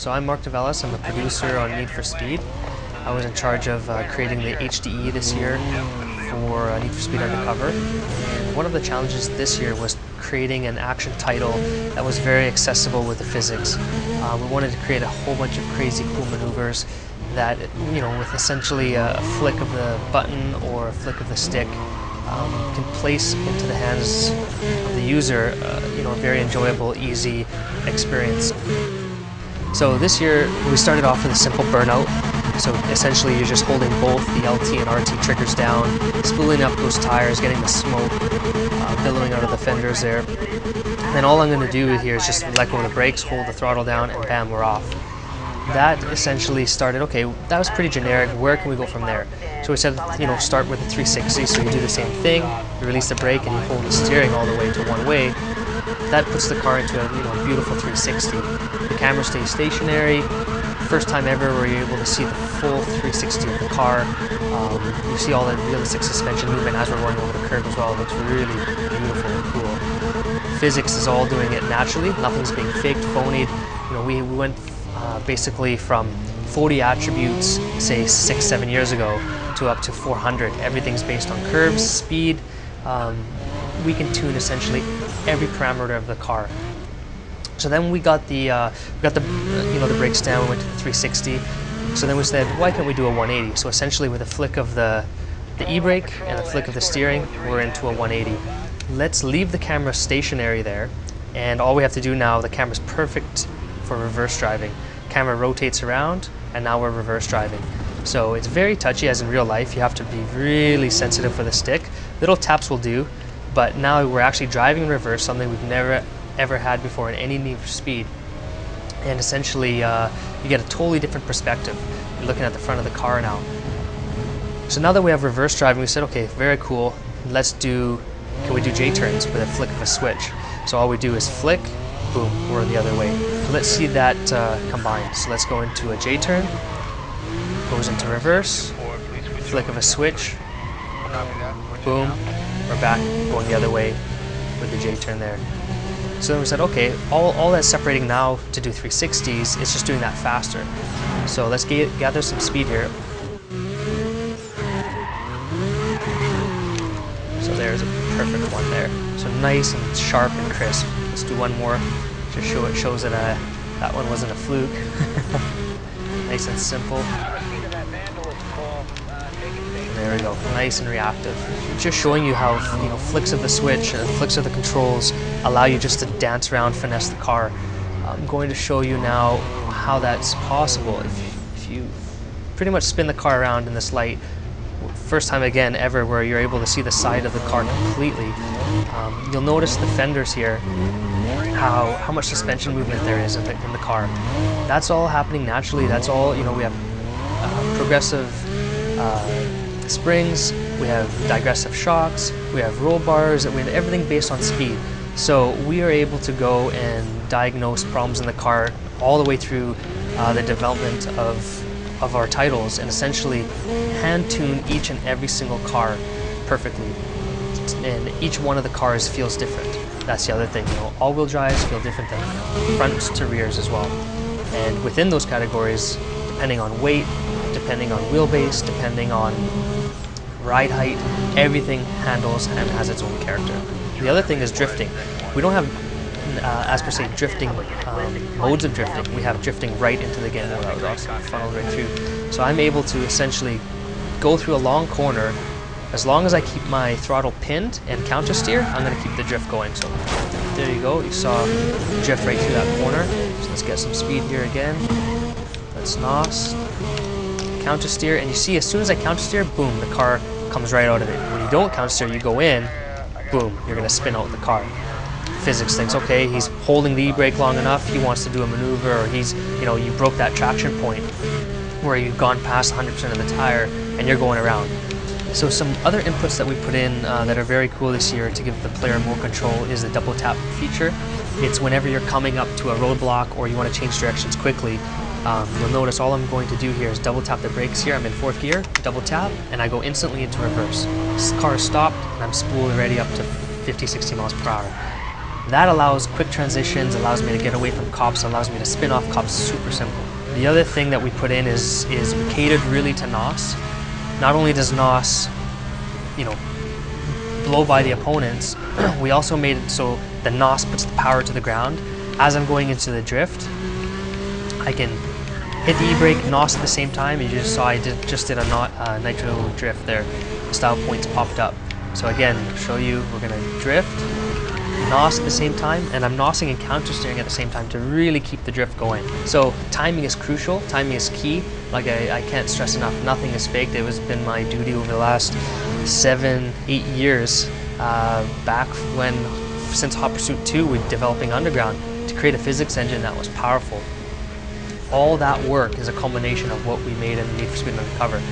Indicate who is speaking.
Speaker 1: So I'm Mark Develis. I'm a producer on Need for Speed. I was in charge of creating the HDE this year for Need for Speed Undercover. And one of the challenges this year was creating an action title that was very accessible with the physics. We wanted to create a whole bunch of crazy cool maneuvers that, with essentially a flick of the button or a flick of the stick, can place into the hands of the user, a very enjoyable, easy experience. So this year we started off with a simple burnout. So essentially you're just holding both the LT and RT triggers down, spooling up those tires, getting the smoke billowing out of the fenders there. And all I'm going to do here is just let go of the brakes, hold the throttle down, and bam, we're off. That essentially started, okay, that was pretty generic, where can we go from there? So we said, start with the 360, so you do the same thing, you release the brake and you hold the steering all the way to one way. That puts the car into a beautiful 360. The camera stays stationary. First time ever where you're able to see the full 360 of the car. You see all the realistic suspension movement as we're going over the curve as well. It looks really beautiful and cool. Physics is all doing it naturally. Nothing's being faked, phonied. We went basically from 40 attributes, say 6-7 years ago, to up to 400. Everything's based on curves, speed. We can tune essentially every parameter of the car. So then we got the brakes down. We went to the 360. So then we said, why can't we do a 180? So essentially, with a flick of the e-brake and a flick of the steering, we're into a 180. Let's leave the camera stationary there, and all we have to do now, the camera's perfect for reverse driving. Camera rotates around, and now we're reverse driving. So it's very touchy, as in real life. You have to be really sensitive for the stick. Little taps will do, but now we're actually driving in reverse, something we've never ever had before in any Need for Speed. And essentially, you get a totally different perspective. You're looking at the front of the car now. So now that we have reverse driving, we said, okay, very cool. Can we do J-turns with a flick of a switch? So all we do is flick, boom, we're the other way. So let's see that combined. So let's go into a J-turn, goes into reverse, flick of a switch, boom, we're back going the other way with the J-turn there. So then we said, okay, all that's separating now to do 360s is just doing that faster. So let's gather some speed here. So there's a perfect one there. So nice and sharp and crisp. Let's do one more, just it shows that that one wasn't a fluke. Nice and simple. There we go, nice and reactive. Just showing you how flicks of the switch and flicks of the controls allow you just to dance around, finesse the car. I'm going to show you now how that's possible. If you pretty much spin the car around in this light, first time again ever where you're able to see the side of the car completely, you'll notice the fenders here, how much suspension movement there is in the car. That's all happening naturally. That's all, we have progressive springs, we have digressive shocks, we have roll bars, we have everything based on speed. So we are able to go and diagnose problems in the car all the way through the development of our titles, and essentially hand tune each and every single car perfectly. And each one of the cars feels different. That's the other thing. All-wheel drives feel different than front to rears as well. And within those categories, depending on weight, depending on wheelbase, depending on ride height, everything handles and has its own character. The other thing is drifting. We don't have, as per se, drifting modes of drifting. We have drifting right into the game mode. That was awesome, funneled right through. So I'm able to essentially go through a long corner. As long as I keep my throttle pinned and counter steer, I'm going to keep the drift going. So there you go. You saw drift right through that corner. So let's get some speed here again. Let's NOS. Counter steer, and you see as soon as I counter steer, boom, the car comes right out of it. When you don't counter steer, you go in, boom, you're going to spin out the car. Physics thinks, okay, he's holding the e-brake long enough, he wants to do a maneuver, or he's, you broke that traction point where you've gone past 100% of the tire and you're going around. So some other inputs that we put in that are very cool this year to give the player more control is the double tap feature. It's whenever you're coming up to a roadblock or you want to change directions quickly, you'll notice all I'm going to do here is double tap the brakes here. I'm in 4th gear, double tap, and I go instantly into reverse. This car is stopped, and I'm spooled already up to 50-60 miles per hour. That allows quick transitions, allows me to get away from cops, allows me to spin off cops, super simple. The other thing that we put in is catered really to NOS. Not only does NOS, blow by the opponents, we also made it so the NOS puts the power to the ground. As I'm going into the drift, I can hit the e-brake, NOS at the same time. You just saw I just did a nitro drift there. The style points popped up. So again, show you, we're gonna drift, NOS at the same time, and I'm NOSing and counter steering at the same time to really keep the drift going. So timing is crucial, timing is key. Like I can't stress enough, nothing is faked. It has been my duty over the last 7-8 years, since Hot Pursuit 2 with developing Underground, to create a physics engine that was powerful. All that work is a culmination of what we made in Need for Speed Undercover.